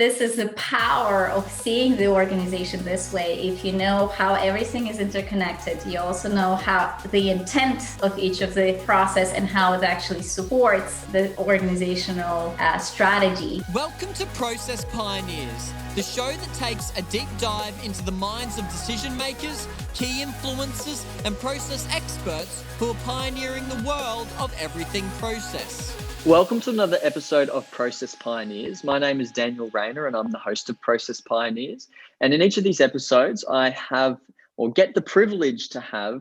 This is the power of seeing the organization this way. If you know how everything is interconnected, you also know how the intent of each of the process and how it actually supports the organizational strategy. Welcome to Process Pioneers, the show that takes a deep dive into the minds of decision makers, key influencers, and process experts who are pioneering the world of everything process. Welcome to another episode of Process Pioneers. My name is Daniel Rayner and I'm the host of Process Pioneers. And in each of these episodes, I have or get the privilege to have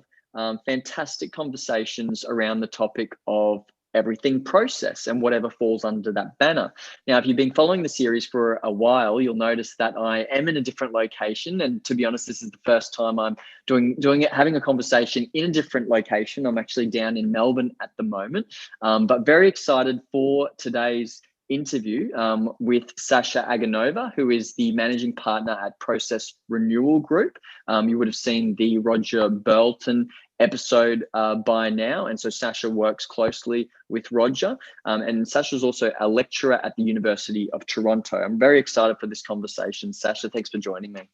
fantastic conversations around the topic of everything process and whatever falls under that banner. Now, if you've been following the series for a while, you'll notice that I am in a different location. And to be honest, this is the first time I'm doing it, having a conversation in a different location. I'm actually down in Melbourne at the moment, but very excited for today's interview with Sasha Aganova, who is the managing partner at Process Renewal Group. You would have seen the Roger Burleton episode by now, and so Sasha works closely with Roger, and Sasha's also a lecturer at the University of Toronto. I'm very excited for this conversation. Sasha, thanks for joining me.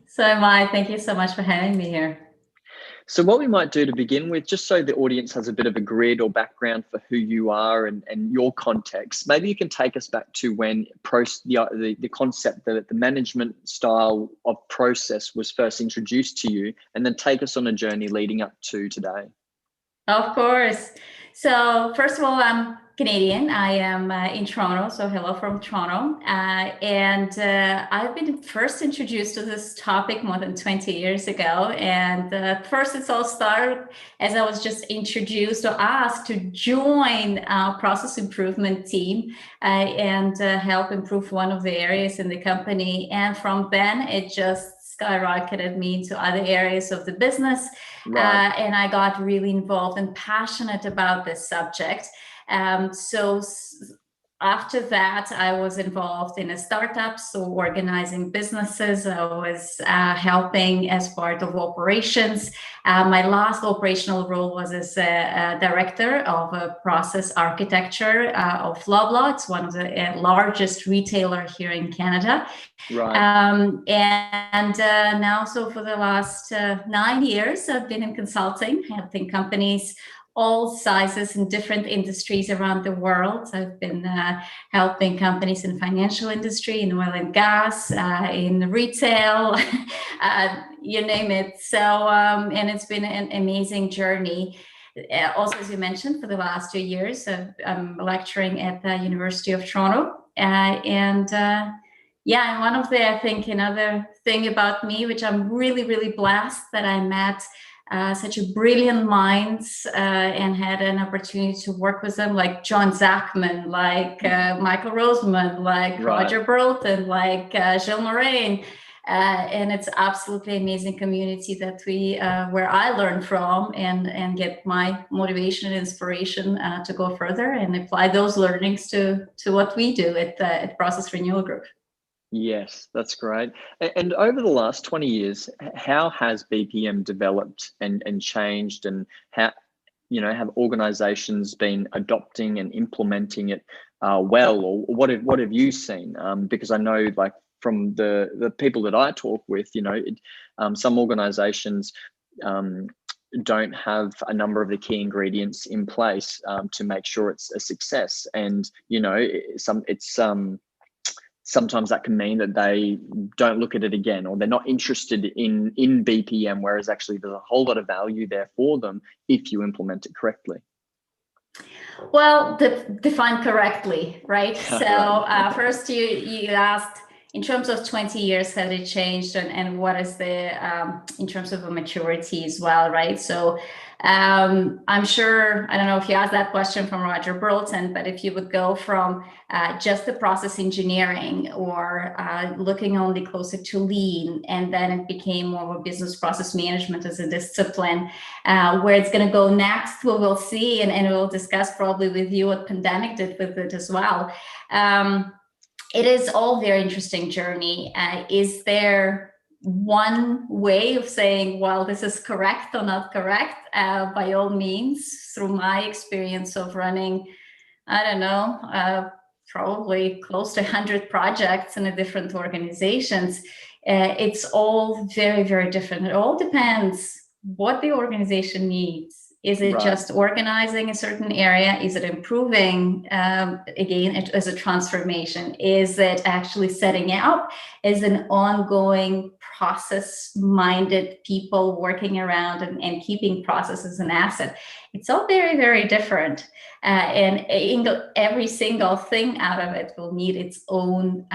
So am I. Thank you so much for having me here. So what we might do to begin with, just so the audience has a bit of a grid or background for who you are and your context, maybe you can take us back to when the concept, the management style of process was first introduced to you, and then take us on a journey leading up to today. Of course. So first of all, I'm Canadian. I am in Toronto, so hello from Toronto. And I've been first introduced to this topic more than 20 years ago. And first, it's all started as I was just introduced or asked to join our process improvement team and help improve one of the areas in the company. And from then, it just skyrocketed me into other areas of the business. Right. And I got really involved and passionate about this subject. So after that, I was involved in a startup, so organizing businesses. I was helping as part of operations. My last operational role was as a director of a process architecture of Loblaw. It's one of the largest retailer here in Canada. Right. And now, so for the last 9 years, I've been in consulting, helping companies all sizes in different industries around the world. I've been helping companies in financial industry, in oil and gas, in retail, you name it. So, and it's been an amazing journey. Also, as you mentioned, for the last 2 years, I'm lecturing at the University of Toronto. And one of the, I think, another thing about me, which I'm really, really blessed that I met such a brilliant minds and had an opportunity to work with them, like John Zachman, like Michael Roseman, like right. Roger Burleton, like Gilles Moraine. And it's absolutely amazing community that where I learn from and get my motivation and inspiration to go further and apply those learnings to what we do at Process Renewal Group. Yes, that's great. And over the last 20 years, how has BPM developed and changed, and how, have organizations been adopting and implementing it well, or what have you seen? Because I know, like, from the people that I talk with, some organizations don't have a number of the key ingredients in place to make sure it's a success, and sometimes that can mean that they don't look at it again, or they're not interested in BPM, whereas actually there's a whole lot of value there for them if you implement it correctly. Well, define correctly, right? So first you asked, in terms of 20 years, has it changed, and what is the, in terms of a maturity as well, right? So I'm sure, I don't know if you asked that question from Roger Burleton, but if you would go from just the process engineering or looking only closer to lean, and then it became more of a business process management as a discipline, where it's going to go next, we will see, and we'll discuss probably with you what pandemic did with it as well. It is all very interesting journey. Is there one way of saying, well, this is correct or not correct? By all means, through my experience of running, I don't know, probably close to 100 projects in the different organizations. It's all very, very different. It all depends what the organization needs. Is it just organizing a certain area? Is it improving, again, as a transformation? Is it actually setting it up as an ongoing process-minded people working around and keeping processes an asset? It's all very, very different. And every single thing out of it will need its own,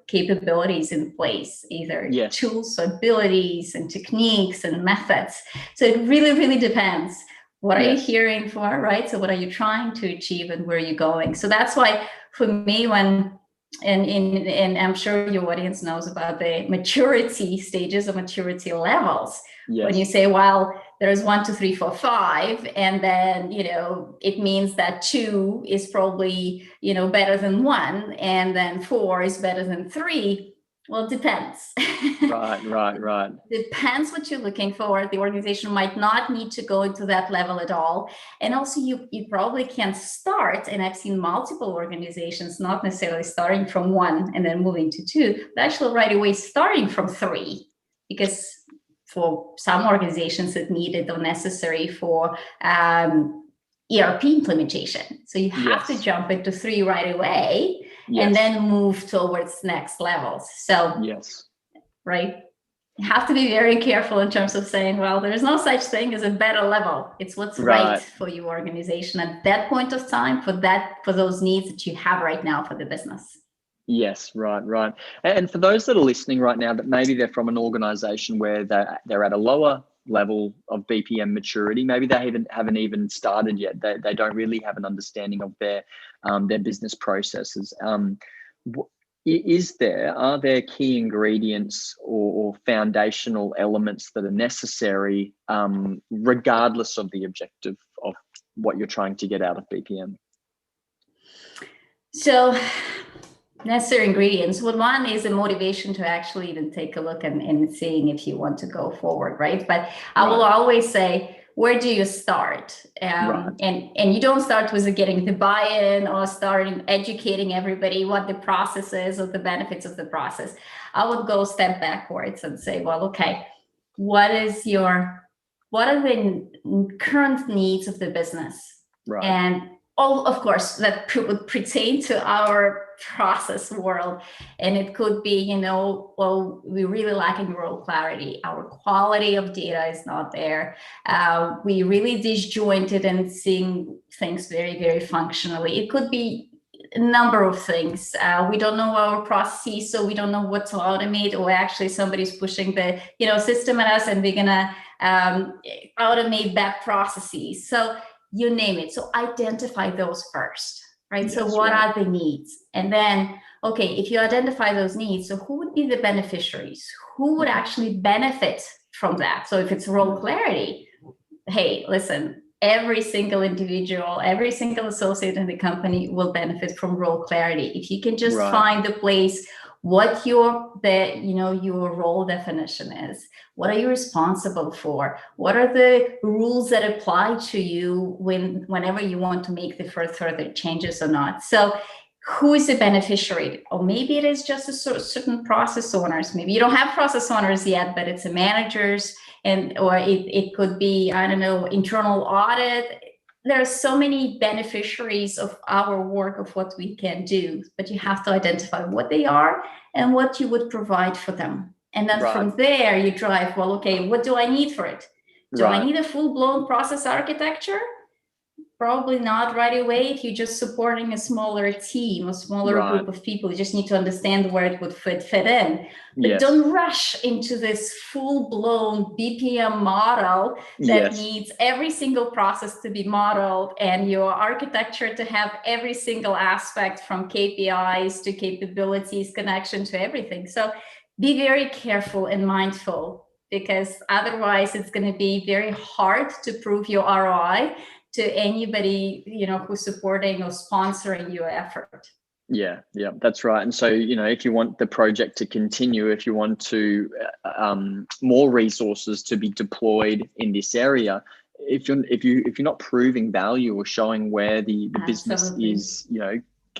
capabilities in place, either tools, abilities, and techniques and methods. So it really, really depends. What are you hearing for, right? So what are you trying to achieve, and where are you going? So that's why, for me, and I'm sure your audience knows about the maturity stages or maturity levels. When you say, well, there's 1, 2, 3, 4, 5, and then, it means that 2 is probably, better than 1, and then 4 is better than 3. Well, it depends. Right. Depends what you're looking for. The organization might not need to go into that level at all. And also you probably can start, and I've seen multiple organizations not necessarily starting from 1 and then moving to 2, but actually right away starting from 3, because for some organizations it needed or necessary for ERP implementation. So you have to jump into 3 right away. And then move towards next levels. So, right, you have to be very careful in terms of saying, well, there's no such thing as a better level. It's what's right for your organization at that point of time, for those needs that you have right now for the business. Yes, right. And for those that are listening right now, that maybe they're from an organization where they're at a lower level of BPM maturity, maybe they haven't even started yet. They don't really have an understanding of their business processes. Are there key ingredients or foundational elements that are necessary, regardless of the objective of what you're trying to get out of BPM? So, necessary ingredients. Well, one is a motivation to actually even take a look and seeing if you want to go forward, right? But I will always say, where do you start? And you don't start with getting the buy-in or starting educating everybody what the process is or the benefits of the process. I would go step backwards and say, well, okay, what are the current needs of the business? And all, of course, that would pertain to our process world. And it could be, well, we're really lacking role clarity. Our quality of data is not there. We really disjointed and seeing things very, very functionally. It could be a number of things. We don't know our processes, so we don't know what to automate, or actually somebody's pushing the, system at us and we're gonna automate that processes. So you name it. So identify those first, right? So what are the needs? And then, okay, if you identify those needs, so who would be the beneficiaries? Who would actually benefit from that? So if it's role clarity, hey, listen, every single individual, every single associate in the company will benefit from role clarity. If you can just find the place, what your role definition is, what are you responsible for, what are the rules that apply to you whenever you want to make the further changes or not. So who is the beneficiary? Or maybe it is just a certain process owners. Maybe you don't have process owners yet, but it's a managers, or it could be, I don't know, internal audit. There are so many beneficiaries of our work, of what we can do, but you have to identify what they are and what you would provide for them. And then from there you drive, well, okay, what do I need for it? Do I need a full-blown process architecture? Probably not right away. If you're just supporting a smaller team, a smaller group of people, you just need to understand where it would fit in. But don't rush into this full-blown BPM model that needs every single process to be modeled and your architecture to have every single aspect, from KPIs to capabilities, connection to everything. So be very careful and mindful, because otherwise it's going to be very hard to prove your ROI to anybody, who's supporting or sponsoring your effort. Yeah, that's right. And so, if you want the project to continue, if you want to more resources to be deployed in this area, if you're not proving value or showing where the business is,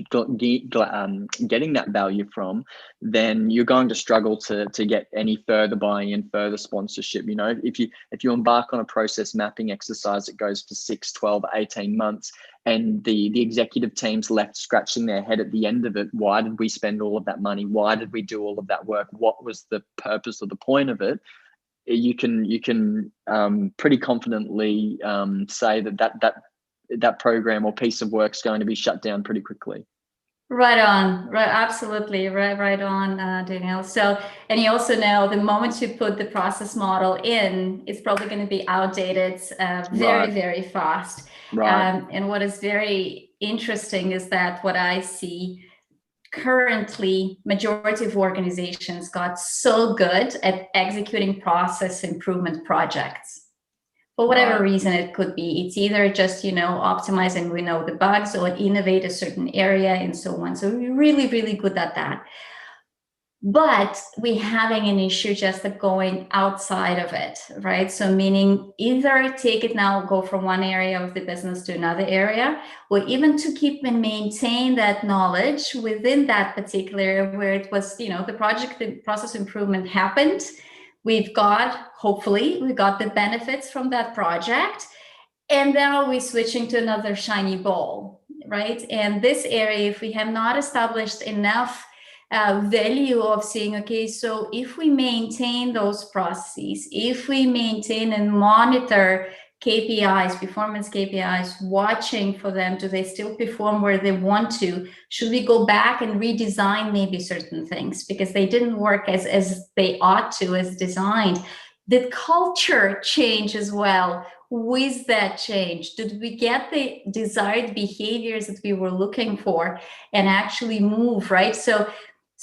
getting that value from, then you're going to struggle to get any further buy-in, further sponsorship. You know, if you embark on a process mapping exercise that goes for 6, 12, 18 months, and the executive team's left scratching their head at the end of it, why did we spend all of that money? Why did we do all of that work? What was the purpose or the point of it? You can pretty confidently say that program or piece of work is going to be shut down pretty quickly. Right on, right, absolutely, right on, Daniel. So, and you also know the moment you put the process model in, it's probably going to be outdated very fast. Right. And what is very interesting is that what I see currently, majority of organizations got so good at executing process improvement projects. For whatever reason it could be, it's either just, optimizing, we know the bugs, or innovate a certain area and so on. So we're really, really good at that. But we're having an issue just going outside of it, right? So meaning either take it now, go from one area of the business to another area, or even to keep and maintain that knowledge within that particular area where it was, the process improvement happened. Hopefully we got the benefits from that project. And now we're switching to another shiny ball, right? And this area, if we have not established enough value of saying, okay, so if we maintain those processes, if we maintain and monitor KPIs, performance KPIs, watching for them, do they still perform where they want to? Should we go back and redesign maybe certain things because they didn't work as they ought to, as designed? Did culture change as well with that change? Did we get the desired behaviors that we were looking for and actually move, right? So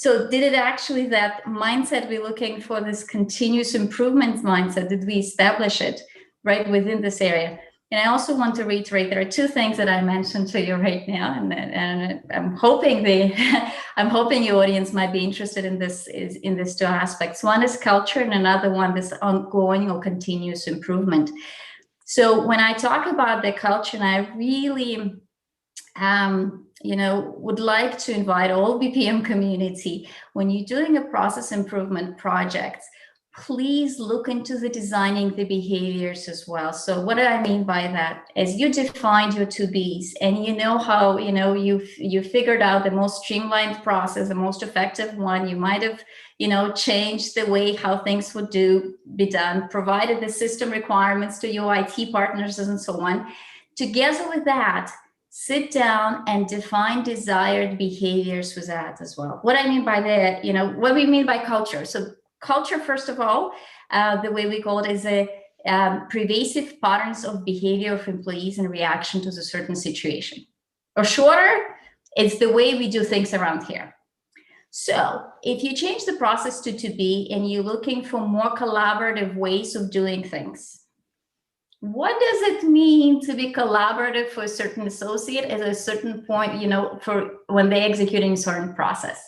did it actually, that mindset we're looking for, this continuous improvement mindset, did we establish it right within this area? And I also want to reiterate, there are two things that I mentioned to you right now, and I'm hoping your audience might be interested in these two aspects. One is culture, and another one is ongoing or continuous improvement. So when I talk about the culture, and I really would like to invite all BPM community, when you're doing a process improvement project, please look into the designing the behaviors as well. So what do I mean by that? As you defined your 2Bs, and you know how, you figured out the most streamlined process, the most effective one, you might have, changed the way how things would be done, provided the system requirements to your IT partners and so on. Together with that, sit down and define desired behaviors with that as well. What I mean by that, what we mean by culture. So culture, first of all, the way we call it is a pervasive patterns of behavior of employees in reaction to a certain situation. Or shorter, it's the way we do things around here. So if you change the process to 2B and you're looking for more collaborative ways of doing things, what does it mean to be collaborative for a certain associate at a certain point, for when they're executing a certain process?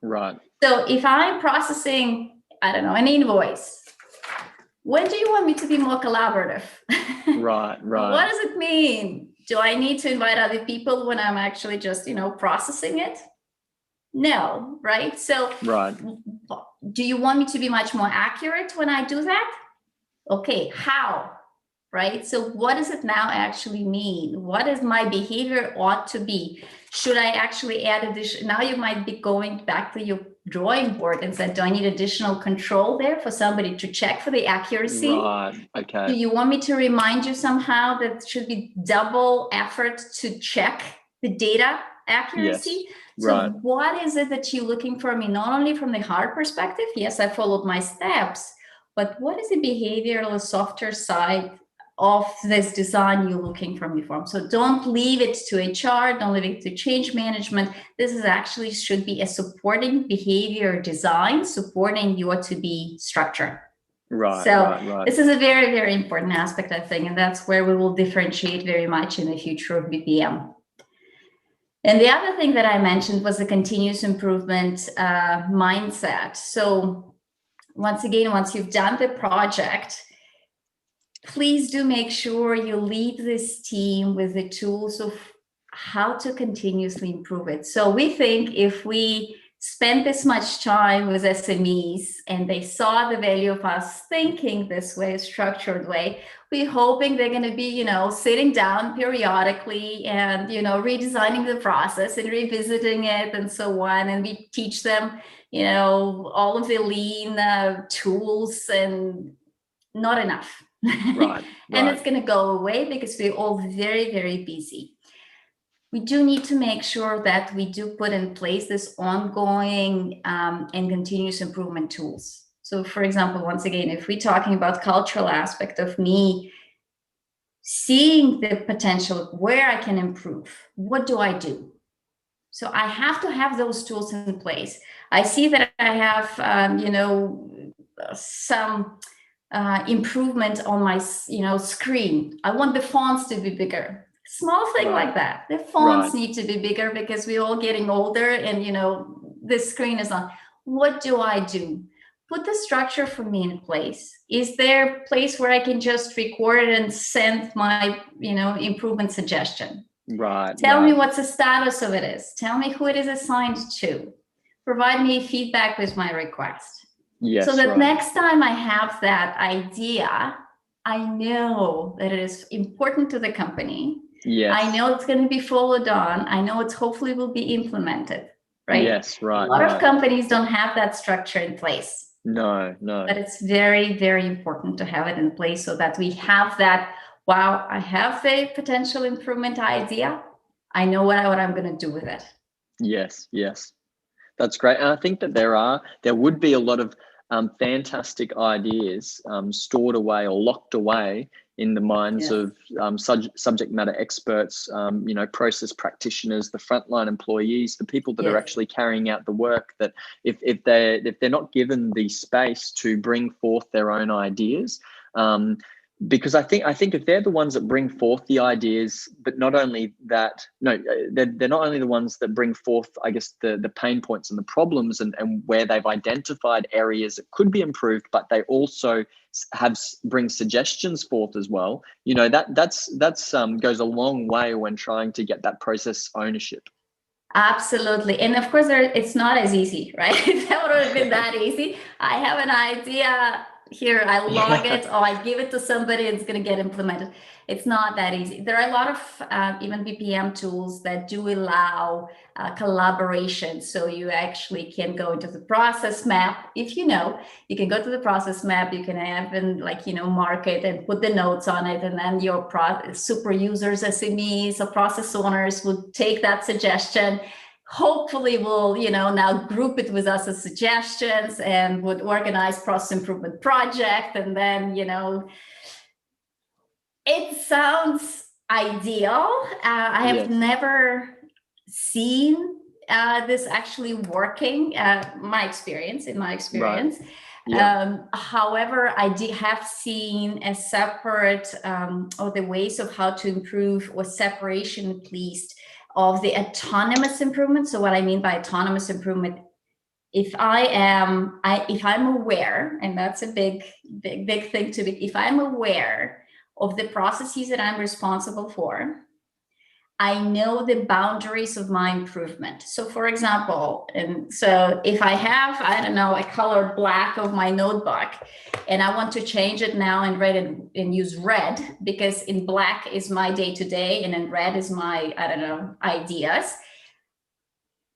Right. So if I'm processing, I don't know, an invoice, when do you want me to be more collaborative? Right. What does it mean? Do I need to invite other people when I'm actually just, processing it? No, right? So right. Do you want me to be much more accurate when I do that? Okay, how? Right? So what does it now actually mean? What is my behavior ought to be? Should I actually add additional? Now you might be going back to your drawing board and said, do I need additional control there for somebody to check for the accuracy? Right, okay. Do you want me to remind you somehow that should be double effort to check the data accuracy? Yes. So right. What is it that you're looking for me, not only from the hard perspective? Yes, I followed my steps, but what is the behavioral, softer side of this design you're looking for me from? So don't leave it to HR, don't leave it to change management. This is actually should be a supporting behavior design, supporting your 2B structure. Right. So This is a very, very important aspect, I think, and that's where we will differentiate very much in the future of BPM. And the other thing that I mentioned was the continuous improvement mindset. So once again, once you've done the project, please do make sure you lead this team with the tools of how to continuously improve it. So we think if we spend this much time with SMEs and they saw the value of us thinking this way, structured way, we're hoping they're going to be, sitting down periodically and, redesigning the process and revisiting it and so on. And we teach them, all of the lean tools, and not enough. Right. And it's going to go away because we're all very, very busy. We do need to make sure that we do put in place this ongoing and continuous improvement tools. So, for example, once again, if we're talking about cultural aspect of me seeing the potential where I can improve, what do I do? So I have to have those tools in place. I see that I have, some improvement on my, screen. I want the fonts to be bigger. Small thing like that. The fonts need to be bigger because we're all getting older and, the screen is on. What do I do? Put the structure for me in place. Is there a place where I can just record it and send my, improvement suggestion? Right. Tell me what the status of it is. Tell me who it is assigned to. Provide me feedback with my request. Yes, so that next time I have that idea, I know that it is important to the company. Yes. I know it's going to be followed on. I know it's hopefully will be implemented, right? Yes, right. A lot of companies don't have that structure in place. No. But it's very, very important to have it in place so that we have that, wow, I have a potential improvement idea. I know what I'm going to do with it. Yes. That's great. And I think that there would be a lot of fantastic ideas stored away or locked away in the minds of subject matter experts, process practitioners, the frontline employees, the people that are actually carrying out the work, that if they're not given the space to bring forth their own ideas, because I think if they're the ones that bring forth the ideas, but not only that, they're not only the ones that bring forth, I guess, the pain points and the problems and where they've identified areas that could be improved, but they also bring suggestions forth as well. That's goes a long way when trying to get that process ownership. Absolutely. And of course, it's not as easy, right? If that would have been that easy, I have an idea. Here, I log it, or I give it to somebody, it's going to get implemented. It's not that easy. There are a lot of even BPM tools that do allow collaboration. So you actually can go into the process map. If you can go to the process map, you can even mark it and put the notes on it. And then your super users, SMEs, or process owners would take that suggestion. Hopefully we'll, now group it with us as suggestions and would organize process improvement project. And then, it sounds ideal. I have never seen this actually working, in my experience. Right. However, I have seen a separate, or the ways of how to improve, or separation at least, of the autonomous improvement. So what I mean by autonomous improvement, if I'm aware, and that's a big thing to be, if I'm aware of the processes that I'm responsible for, I know the boundaries of my improvement. So for example, and so if I have, a color black of my notebook, and I want to change it now and red and use red, because in black is my day-to-day and in red is my, ideas,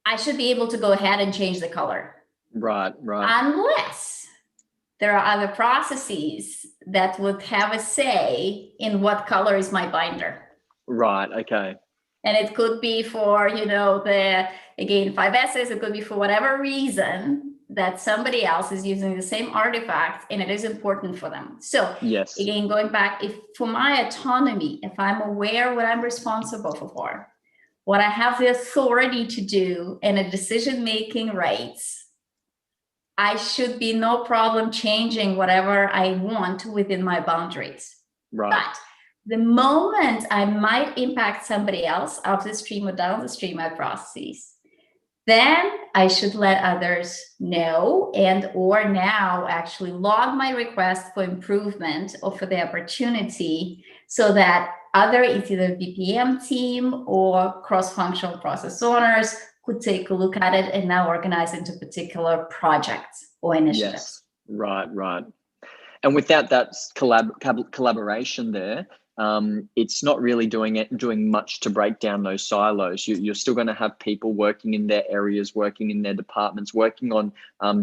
I should be able to go ahead and change the color. Right. Unless there are other processes that would have a say in what color is my binder. Right, okay. And it could be for, 5 S's, it could be for whatever reason that somebody else is using the same artifact and it is important for them. So yes. Again, going back, if for my autonomy, if I'm aware what I'm responsible for, what I have the authority to do and a decision-making rights, I should be no problem changing whatever I want within my boundaries. Right. But the moment I might impact somebody else up the stream or down the stream, my processes, then I should let others know or now actually log my request for improvement or for the opportunity so that it's either BPM team or cross-functional process owners could take a look at it and now organize into particular projects or initiatives. Yes, right. And without that collaboration there, it's not really doing much to break down those silos. You're still going to have people working in their areas, working in their departments, working on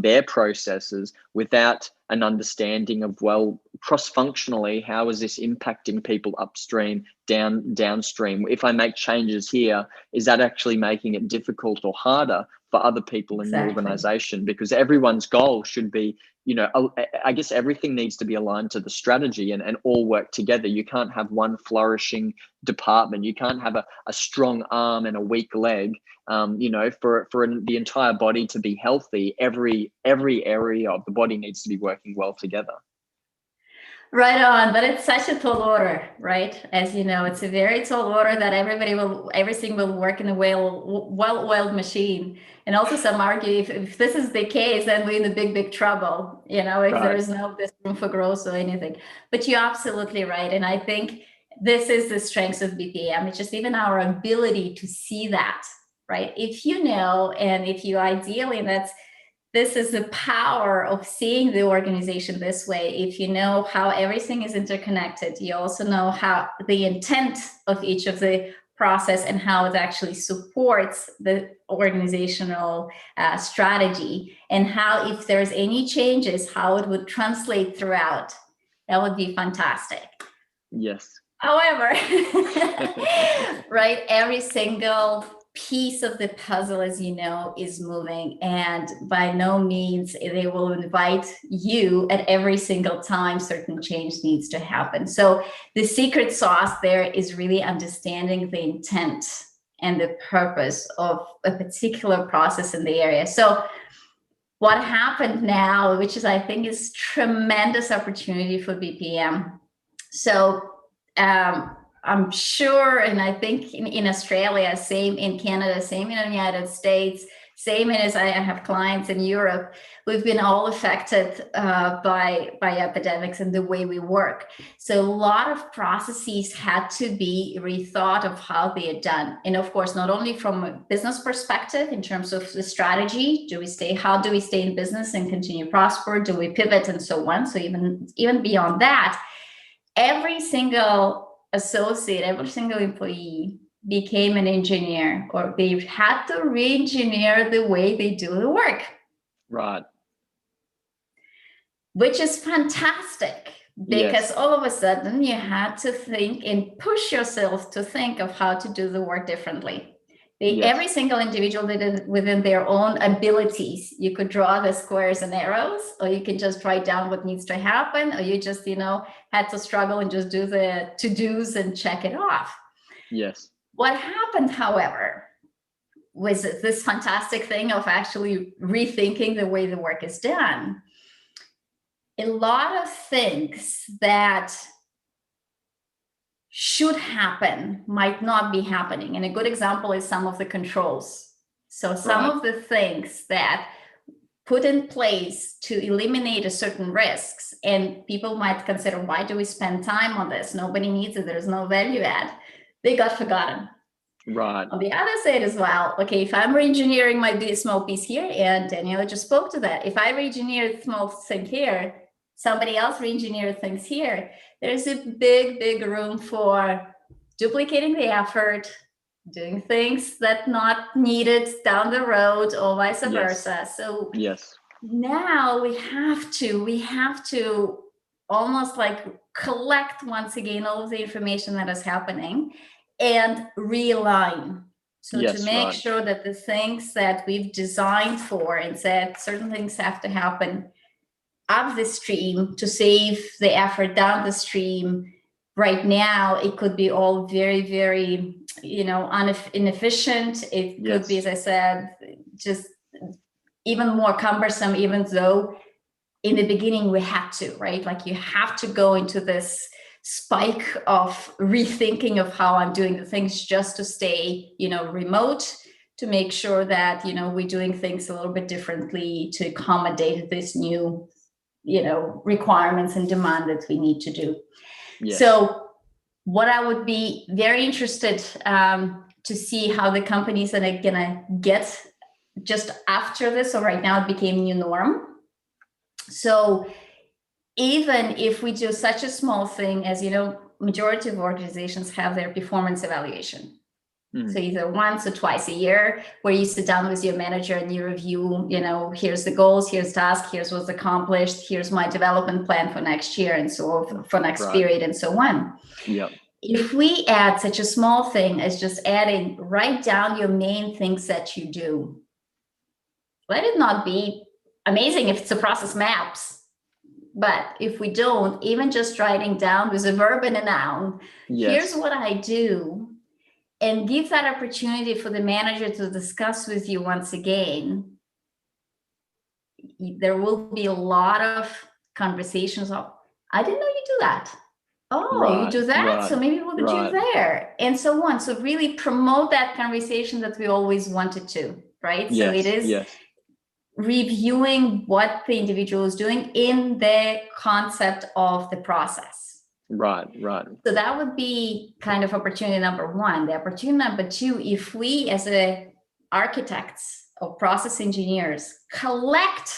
their processes without an understanding of, well, cross-functionally, how is this impacting people upstream, downstream? If I make changes here, is that actually making it difficult or harder for other people in the organization? Because everyone's goal should be, I guess everything needs to be aligned to the strategy and all work together. You can't have one flourishing department. You can't have a strong arm and a weak leg. For the entire body to be healthy, every area of the body needs to be working well together. Right on, but it's such a tall order, right? As you know, it's a very tall order that everything will work in a well-oiled machine. And also some argue if this is the case, then we're in a big trouble, if there is no this room for growth or anything. But you're absolutely right. And I think this is the strength of BPM. It's just even our ability to see that, right? If you know, and if you ideally, this is the power of seeing the organization this way. If you know how everything is interconnected, you also know how the intent of each of the process and how it actually supports the organizational strategy, and how, if there's any changes, how it would translate throughout. That would be fantastic. Yes. However, right, every single piece of the puzzle, as you know, is moving, and by no means they will invite you at every single time certain change needs to happen. So the secret sauce there is really understanding the intent and the purpose of a particular process in the area. So what happened now, which is, I think, is tremendous opportunity for BPM. So I'm sure, and I think in Australia, same in Canada, same in the United States, same as I have clients in Europe, we've been all affected by epidemics and the way we work. So a lot of processes had to be rethought of how they are done. And of course, not only from a business perspective in terms of the strategy, how do we stay in business and continue to prosper? Do we pivot and so on? So even beyond that, every single associate, every single employee became an engineer, or they had to re-engineer the way they do the work. Right. Which is fantastic, because all of a sudden you had to think and push yourself to think of how to do the work differently. Every single individual did it within their own abilities. You could draw the squares and arrows, or you can just write down what needs to happen, or you just, had to struggle and just do the to-dos and check it off. Yes. What happened, however, was this fantastic thing of actually rethinking the way the work is done. A lot of things that should happen might not be happening. And a good example is some of the controls. So some of the things that put in place to eliminate a certain risks, and people might consider, why do we spend time on this? Nobody needs it. There's no value add. They got forgotten. Right. On the other side as well, okay, if I'm re-engineering my small piece here, and Daniela just spoke to that, if I re-engineer a small thing here, somebody else re-engineer things here, there's a big room for duplicating the effort, doing things that not needed down the road, or vice versa. So now we have to almost like collect once again all of the information that is happening and realign. So to make sure that the things that we've designed for and said certain things have to happen up the stream to save the effort down the stream. Right now, it could be all very, inefficient. It could be, as I said, just even more cumbersome, even though in the beginning we had to, right? Like you have to go into this spike of rethinking of how I'm doing the things just to stay, remote, to make sure that, we're doing things a little bit differently to accommodate this new requirements and demand that we need to do. So what I would be very interested to see how the companies are gonna get just after this. So right now it became new norm. So even if we do such a small thing as, majority of organizations have their performance evaluation. So either once or twice a year, where you sit down with your manager and you review, here's the goals, here's task, here's what's accomplished, here's my development plan for next year, and so for next period, and so on. Yeah. If we add such a small thing as just adding, write down your main things that you do. Let it not be amazing if it's a process maps, but if we don't, even just writing down with a verb and a noun, here's what I do, and give that opportunity for the manager to discuss with you once again, there will be a lot of conversations of, I didn't know you do that. Oh, you do that? So maybe we'll do there, and so on. So really promote that conversation that we always wanted to, right? So it is reviewing what the individual is doing in the concept of the process. Right. So that would be kind of opportunity number one. The opportunity number two, if we as architects or process engineers collect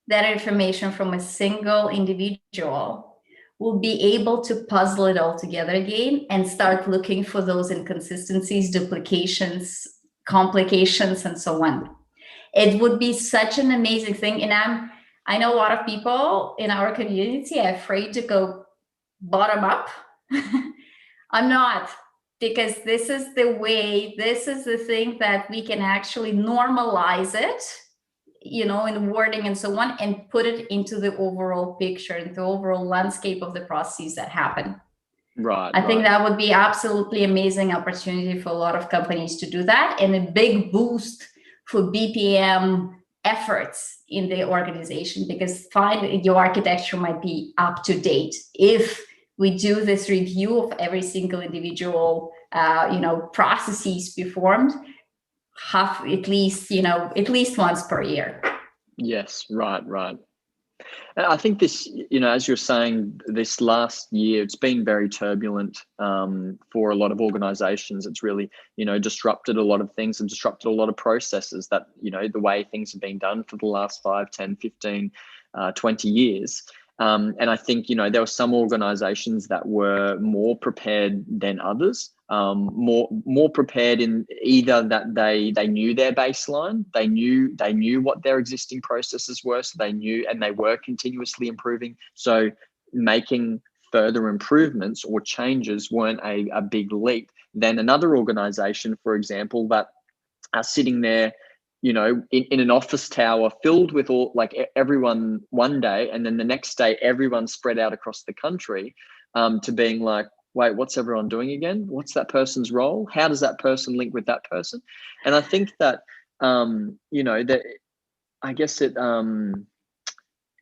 that information from a single individual, we'll be able to puzzle it all together again and start looking for those inconsistencies, duplications, complications, and so on. It would be such an amazing thing. And I know a lot of people in our community are afraid to go bottom up. I'm not, because this is the thing that we can actually normalize it, in wording and so on, and put it into the overall picture, into the overall landscape of the processes that happen. I think that would be absolutely amazing opportunity for a lot of companies to do that, and a big boost for BPM efforts in the organization, because your architecture might be up to date if we do this review of every single individual, processes performed, at least once per year. Yes, right. And I think this, as you're saying, this last year, it's been very turbulent for a lot of organizations. It's really, disrupted a lot of things and disrupted a lot of processes that, the way things have been done for the last 5, 10, 15, 20 years. And I think, there were some organizations that were more prepared than others, more prepared in either that they knew their baseline, they knew what their existing processes were, so they knew, and they were continuously improving. So making further improvements or changes weren't a big leap. Then another organization, for example, that are sitting there, in an office tower filled with everyone one day, and then the next day everyone spread out across the country, to being like, wait, what's everyone doing again? What's that person's role? How does that person link with that person? And I think that, that I guess it,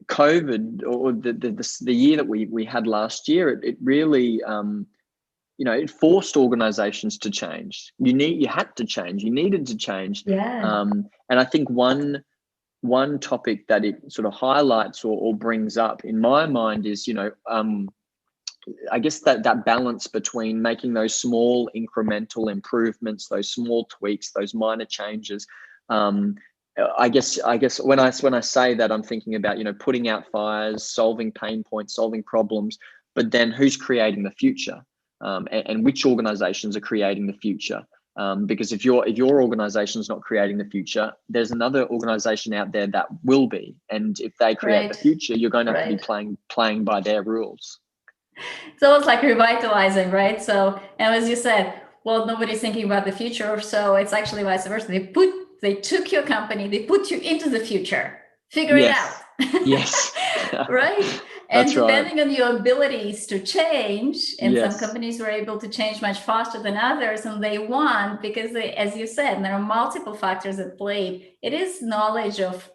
COVID, or the year that we had last year, it really, it forced organizations to change. You had to change. You needed to change. Yeah. And I think one topic that it sort of highlights or brings up in my mind is, I guess that balance between making those small incremental improvements, those small tweaks, those minor changes. I guess when I say that, I'm thinking about, putting out fires, solving pain points, solving problems, but then who's creating the future? And which organizations are creating the future? Because if your organization is not creating the future, there's another organization out there that will be. And if they create the future, you're going to have to be playing by their rules. It's almost like revitalizing, right? So, and as you said, well, nobody's thinking about the future, so it's actually vice versa. They took your company, they put you into the future. Figure it out. Yes. Right? And depending on your abilities to change, and some companies were able to change much faster than others, and they won because as you said, there are multiple factors at play. It is knowledge of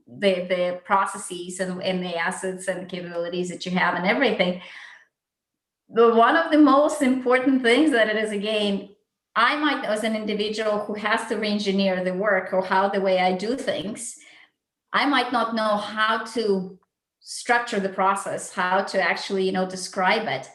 the processes and the assets and capabilities that you have and everything. But one of the most important things that it is, again, I might, as an individual who has to re-engineer the work or the way I do things, I might not know how to structure the process, how to actually, describe it.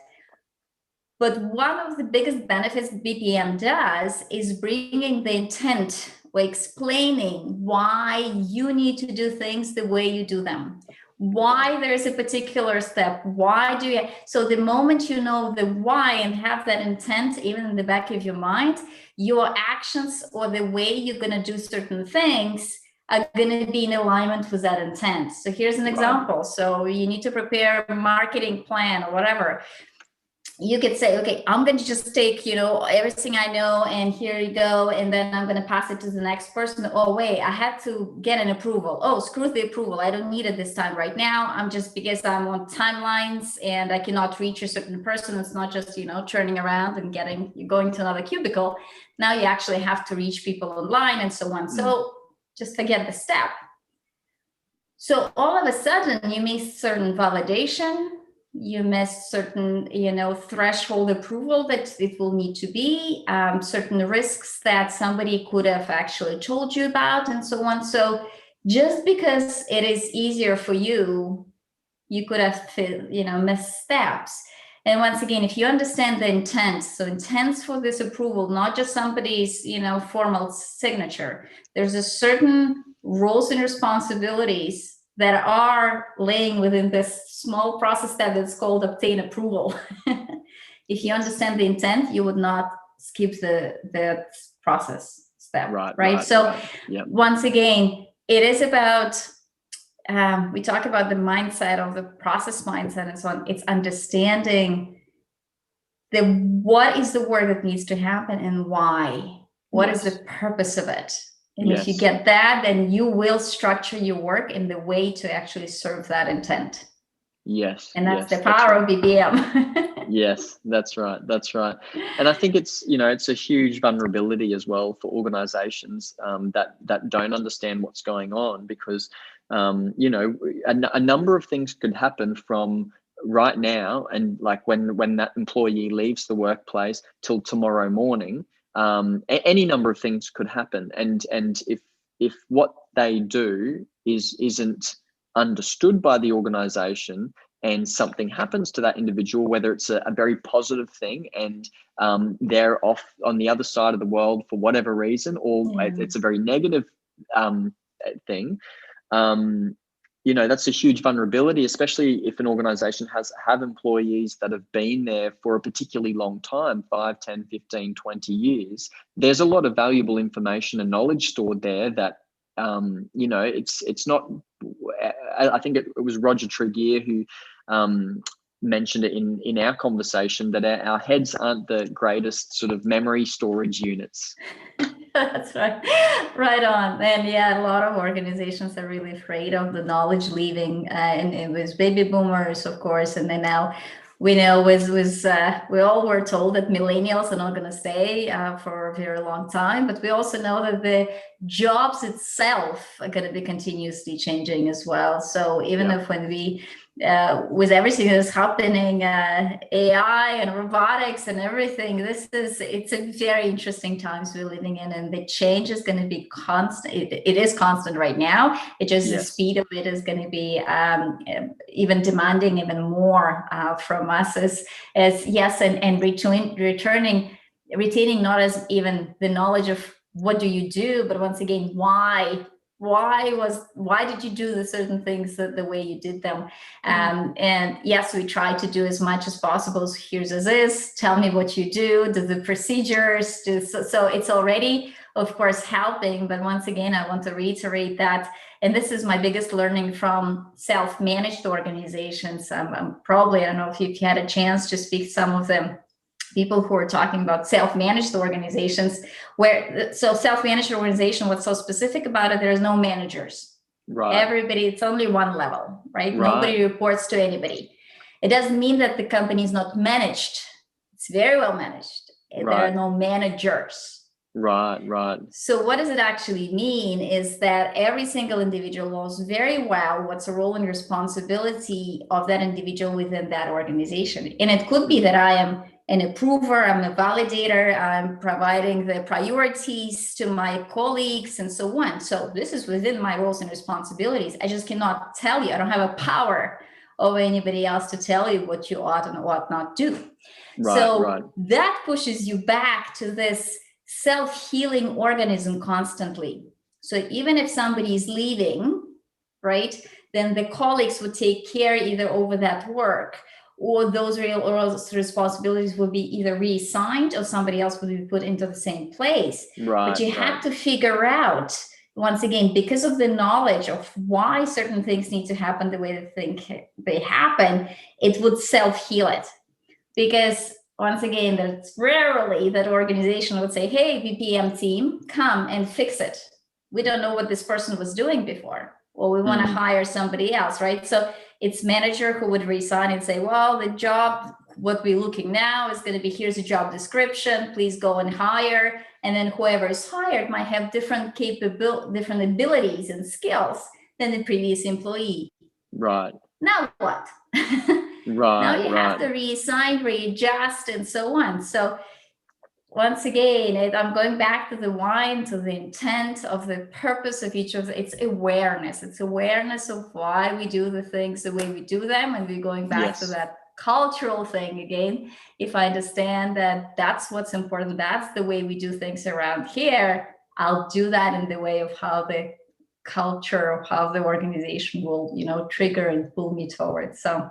But one of the biggest benefits BPM does is bringing the intent, or explaining why you need to do things the way you do them, why there's a particular step, why do you. So the moment you know the why and have that intent even in the back of your mind, your actions or the way you're going to do certain things are going to be in alignment with that intent. So here's an example. So you need to prepare a marketing plan or whatever. You could say, okay, I'm going to just take, everything I know, and here you go. And then I'm going to pass it to the next person. Oh, wait, I had to get an approval. Oh, screw the approval. I don't need it this time right now. Because I'm on timelines and I cannot reach a certain person. It's not just, turning around and going to another cubicle. Now you actually have to reach people online and so on. So just forget the step. So all of a sudden you miss certain validation. You miss certain, threshold approval that it will need to be, certain risks that somebody could have actually told you about, and so on. So just because it is easier for you, you could have, missed steps. And once again, if you understand the intent, so intents for this approval, not just somebody's, formal signature, there's a certain roles and responsibilities that are laying within this small process step that's called obtain approval. If you understand the intent, you would not skip the process step, right? So Yep. Once again, it is about, we talk about the mindset of the process mindset and so on. It's understanding what is the work that needs to happen and why. What is the purpose of it? And if you get that, then you will structure your work in the way to actually serve that intent. Yes. And that's the power of BPM. Yes, that's right. And I think it's, it's a huge vulnerability as well for organizations that don't understand what's going on, because, a number of things could happen from right now and like when that employee leaves the workplace till tomorrow morning. Any number of things could happen, and if what they do isn't understood by the organization, and something happens to that individual, whether it's a very positive thing and they're off on the other side of the world for whatever reason, or it's a very negative thing, that's a huge vulnerability, especially if an organization have employees that have been there for a particularly long time, 5, 10, 15, 20 years. There's a lot of valuable information and knowledge stored there that, it's not, I think it was Roger Tregear who mentioned it in our conversation, that our heads aren't the greatest sort of memory storage units. That's right. Right on. And a lot of organizations are really afraid of the knowledge leaving, and it was baby boomers, of course. And then now we know we all were told that millennials are not going to stay for a very long time, but we also know that the jobs itself are going to be continuously changing as well. So even if when we with everything that's happening, AI and robotics and everything, it's a very interesting times we're living in, and the change is going to be constant. It is constant right now. It just the speed of it is going to be even demanding even more from us and retaining not as even the knowledge of what do you do, but once again, why did you do the certain things the way you did them? And yes, we try to do as much as possible. So here's as is, tell me what you do the procedures, so it's already, of course, helping. But once again, I want to reiterate that, and this is my biggest learning from self-managed organizations. I'm probably, I don't know if you've had a chance to speak to some of them, people who are talking about self-managed organizations, so self-managed organization, what's so specific about it, there's no managers. Right. Everybody, it's only one level, right? Nobody reports to anybody. It doesn't mean that the company is not managed. It's very well managed. There are no managers. Right. So what does it actually mean is that every single individual knows very well what's the role and responsibility of that individual within that organization. And it could be that I am an approver, I'm a validator, I'm providing the priorities to my colleagues and so on. So this is within my roles and responsibilities. I just cannot tell you, I don't have a power of anybody else to tell you what you ought and ought not do. Right. That pushes you back to this self-healing organism constantly. So even if somebody is leaving, right, then the colleagues would take care either over that work, or those responsibilities will be either reassigned or somebody else will be put into the same place. But you have to figure out, once again, because of the knowledge of why certain things need to happen the way they happen, it would self-heal it. Because once again, that's rarely that organization would say, hey, BPM team, come and fix it. We don't know what this person was doing before, or we want to hire somebody else, right? So it's manager who would resign and say, well, the job, what we're looking now is going to be, here's a job description, please go and hire. And then whoever is hired might have different abilities and skills than the previous employee. Right. Now what? Now you have to reassign, readjust, and so on. So once again, I'm going back to the why, to the intent of the purpose of each of the, it's awareness. It's awareness of why we do the things the way we do them. And we're going back to that cultural thing again. If I understand that that's what's important, that's the way we do things around here, I'll do that in the way of how the culture, of how the organization will, trigger and pull me towards. So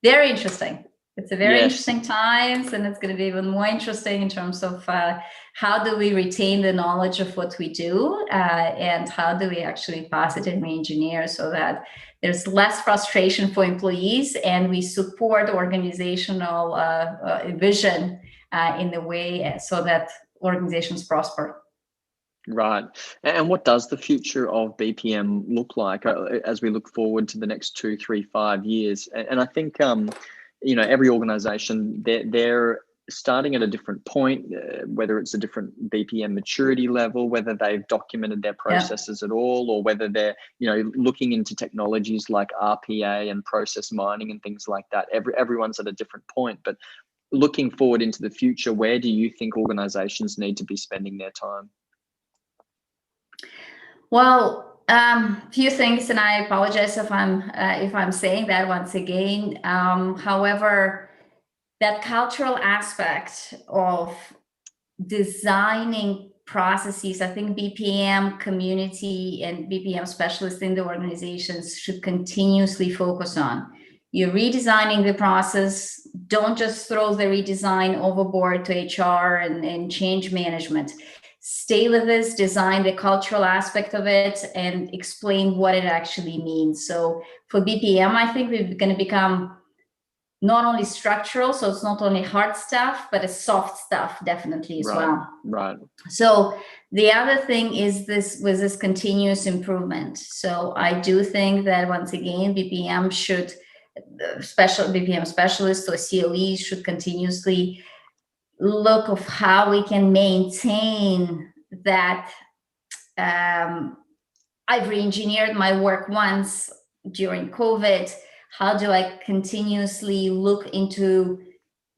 very interesting. It's a very interesting times, and it's going to be even more interesting in terms of how do we retain the knowledge of what we do, and how do we actually positively engineer so that there's less frustration for employees, and we support organizational vision in the way so that organizations prosper. Right. And what does the future of BPM look like as we look forward to the next 2, 3, 5 years? And I think, every organization, they're starting at a different point, whether it's a different BPM maturity level, whether they've documented their processes at all, or whether they're, looking into technologies like RPA and process mining and things like that. Everyone's at a different point. But looking forward into the future, where do you think organizations need to be spending their time? Well, few things, and I apologize if I'm saying that once again. However, that cultural aspect of designing processes, I think BPM community and BPM specialists in the organizations should continuously focus on. You're redesigning the process. Don't just throw the redesign overboard to HR and change management. Stay with this, design the cultural aspect of it, and explain what it actually means. So for BPM, I think we're going to become not only structural, so it's not only hard stuff, but it's soft stuff definitely as well. Right. So the other thing is this continuous improvement. So I do think that once again, BPM specialists or COEs should continuously look of how we can maintain that. I've re-engineered my work once during COVID. How do I continuously look into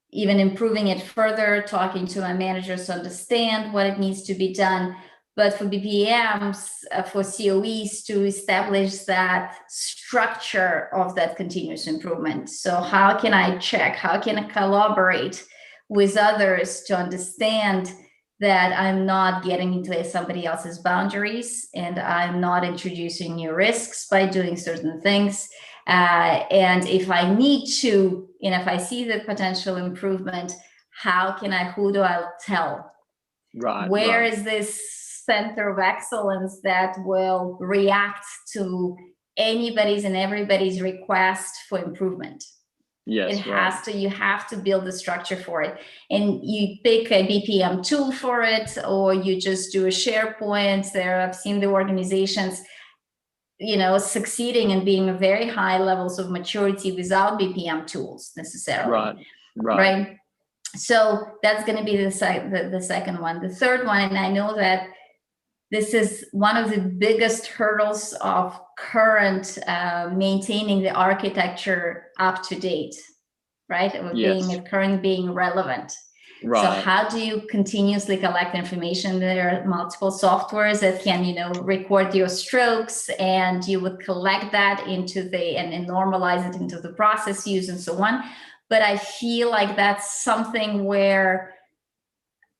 even improving it further, talking to my managers to understand what it needs to be done? But for BPMs, for COEs to establish that structure of that continuous improvement. So how can I check? How can I collaborate with others to understand that I'm not getting into somebody else's boundaries, and I'm not introducing new risks by doing certain things. And if I need to, and if I see the potential improvement, who do I tell? Where is this center of excellence that will react to anybody's and everybody's request for improvement? Yes, you have to build the structure for it, and you pick a BPM tool for it, or you just do a SharePoint. I've seen the organizations, succeeding and being very high levels of maturity without BPM tools necessarily. Right. So that's going to be the second one. The third one, and I know that this is one of the biggest hurdles of current maintaining the architecture up to date, right? Of being relevant. So Right. how do you continuously collect information? There are multiple softwares that can, record your strokes, and you would collect that into and normalize it into the process use and so on. But I feel like that's something where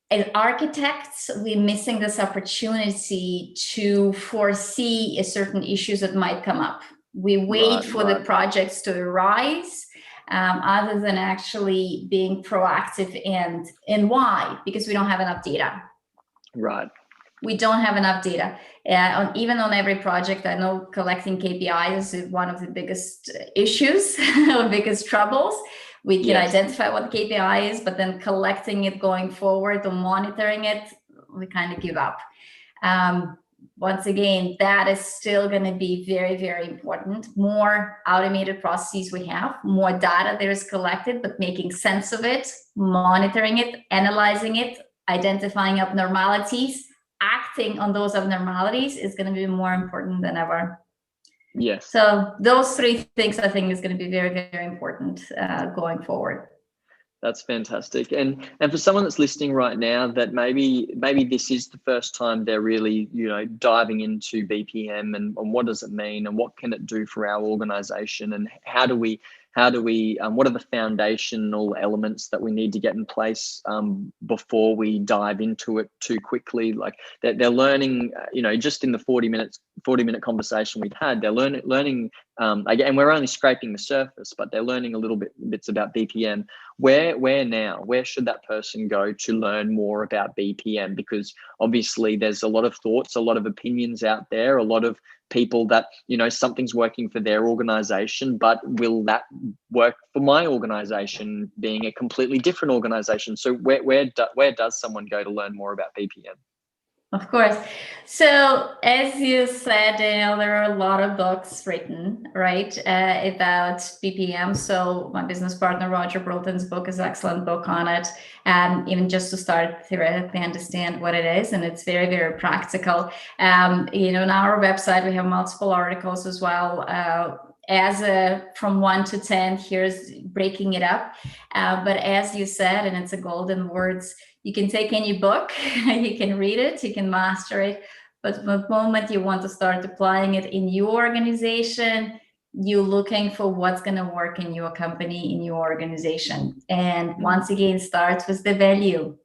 as architects, we're missing this opportunity to foresee a certain issues that might come up. We wait for the projects to arise, other than actually being proactive. And why? Because we don't have enough data. Right. We don't have enough data. Even on every project, I know collecting KPIs is one of the biggest issues, or biggest troubles. We can identify what the KPI is, but then collecting it going forward or monitoring it, we kind of give up. Once again, that is still going to be very, very important. More automated processes we have, more data there is collected, but making sense of it, monitoring it, analyzing it, identifying abnormalities, acting on those abnormalities is going to be more important than ever. Yes. So those three things, I think, is going to be very, very important going forward. That's fantastic. And for someone that's listening right now, that maybe this is the first time they're really, diving into BPM and what does it mean and what can it do for our organization, and how do we what are the foundational elements that we need to get in place before we dive into it too quickly? Like they're learning, just in the 40-minute conversation we've had, they're learning again, we're only scraping the surface, but they're learning a little bits about BPM. Where should that person go to learn more about BPM? Because obviously there's a lot of thoughts, a lot of opinions out there, a lot of people that, something's working for their organization, but will that work for my organization being a completely different organization? So where does someone go to learn more about BPM? Of course. So as you said, Daniel, there are a lot of books written, right, about BPM. So my business partner, Roger Broughton's book is an excellent book on it. Even just to start theoretically understand what it is. And it's very, very practical. On our website, we have multiple articles as well. From 1 to 10, here's breaking it up. But as you said, and it's a golden words, you can take any book, you can read it, you can master it. But the moment you want to start applying it in your organization, you're looking for what's going to work in your company, in your organization. And once again, starts with the value.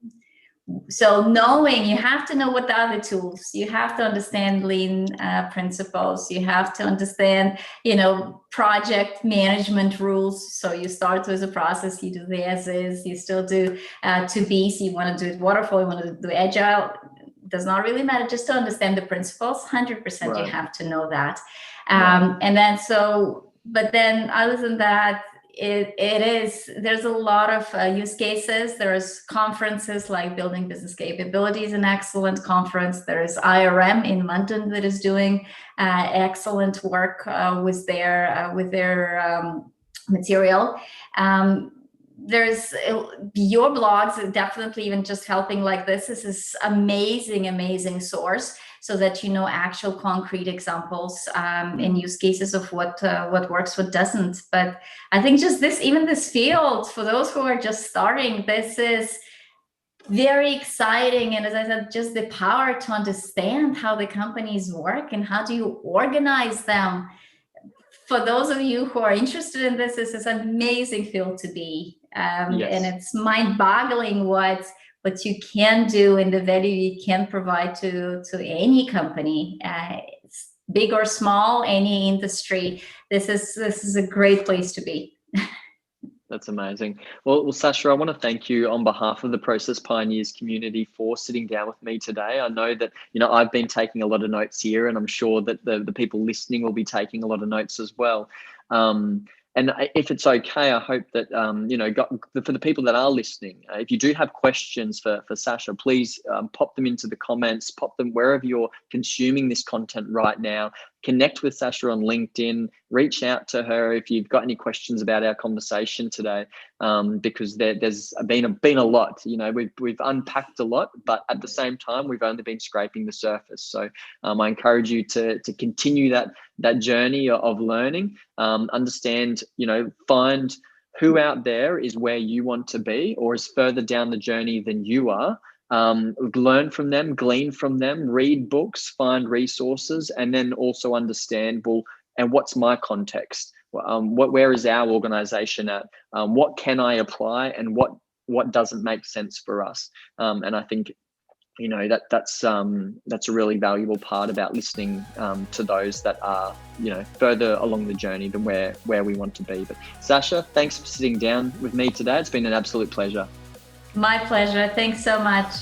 So you have to know what the other tools, you have to understand lean principles, you have to understand, project management rules. So you start with a process, you do the as is, you still do to be, so you want to do it waterfall, you want to do agile. It does not really matter, just to understand the principles, 100% right. You have to know that. Right. And then but then other than that, there's a lot of use cases. There's conferences like Building Business Capabilities, an excellent conference. There's IRM in London that is doing excellent work with their material. There's your blogs, definitely, even just helping like this is amazing source, so that actual concrete examples and use cases of what works, what doesn't. But I think just this field, for those who are just starting, this is very exciting. And as I said, just the power to understand how the companies work and how do you organize them. For those of you who are interested in this is an amazing field to be. Yes. And it's mind-boggling what you can do and the value you can provide to any company, big or small, any industry. This is a great place to be. That's amazing. Well, Sasha, I want to thank you on behalf of the Process Pioneers community for sitting down with me today. I know that, I've been taking a lot of notes here, and I'm sure that the people listening will be taking a lot of notes as well. And if it's okay, I hope that, for the people that are listening, if you do have questions for Sasha, please pop them into the comments, pop them wherever you're consuming this content right now. Connect with Sasha on LinkedIn, reach out to her if you've got any questions about our conversation today, because there's been a lot. We've unpacked a lot, but at the same time, we've only been scraping the surface. So I encourage you to continue that journey of learning, understand, find who out there is where you want to be or is further down the journey than you are. Learn from them, glean from them, read books, find resources, and then also understand, well, and what's my context? Where is our organization at? What can I apply, and what doesn't make sense for us? And I think, you know, that's a really valuable part about listening to those that are, you know, further along the journey than where we want to be. But Sasha, thanks for sitting down with me today. It's been an absolute pleasure. My pleasure. Thanks so much.